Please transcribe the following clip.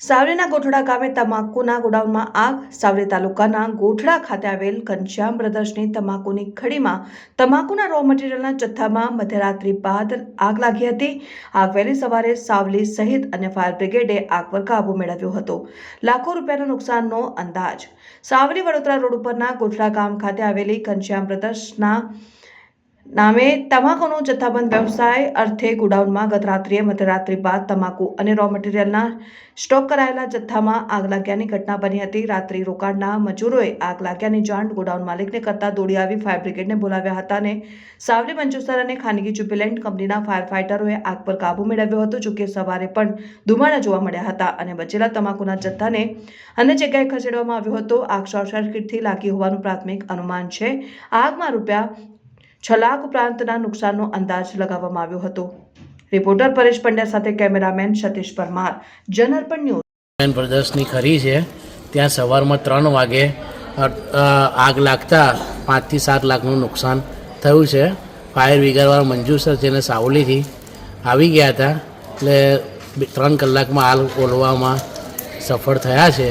સાવલીના ગોઠડા ગામે તમાકુના ગોડાઉનમાં આગ. સાવલી તાલુકાના ગોઠડા ખાતે આવેલ ઘનશ્યામ બ્રધર્સની તમાકુની ખડીમાં તમાકુના રો મટીરીયલના જથ્થામાં મધ્યરાત્રિ બાદ આગ લાગી હતી. આગ વહેલી સવારે સાવલી સહિત અને ફાયર બ્રિગેડે આગ પર કાબુ મેળવ્યો હતો. લાખો રૂપિયાના નુકસાનનો અંદાજ. સાવલી વડોદરા રોડ ઉપરના ગોઠડા ગામ ખાતે આવેલી ઘનશ્યામ બ્રધર્સના નામે તમાકુનો જથ્થાબંધ વ્યવસાય અર્થે ગોડાઉનમાં ગત રાત્રિએ મધ્યરાત્રિ બાદ તમાકુ અને રો મટીરીયલના સ્ટોક કરાયેલા જથ્થામાં આગ લાગ્યાની ઘટના બની હતી. રાત્રિ રોકાણના મજૂરોએ આગ લાગ્યાની જાણ ગોડાઉન માલિકને કરતા દોડી આવી ફાયર બ્રિગેડને બોલાવ્યા હતા અને સાવલી મંજુસર અને ખાનગી જ્યુબિલન્ટ કંપનીના ફાયર ફાઇટરોએ આગ પર કાબુ મેળવ્યો હતો. જોકે સવારે પણ ધુમાડા જોવા મળ્યા હતા અને બચેલા તમાકુના જથ્થાને અન્ય જગ્યાએ ખસેડવામાં આવ્યો હતો. આગ શોર્ટ સર્કિટથી લાગી હોવાનું પ્રાથમિક અનુમાન છે. આગમાં રૂપિયા 6 લાખ ઉપરાંતના નુકસાનનો અંદાજ લગાવવામાં આવ્યો હતો. રિપોર્ટર પરેશ પંડ્યા સાથે કેમેરામેન સતીશ પરમાર, જનઅર્પણ ન્યૂઝ. બ્રધર્સની ખરી છે ત્યાં સવારમાં 3 વાગે આગ લાગતા 5 થી 7 લાખનું નુકસાન થયું છે. ફાયર બ્રિગેડવાળા મંજુસર જેને સાવલીથી આવી ગયા હતા એટલે 3 કલાકમાં આગ ઓલવામાં સફળ થયા છે.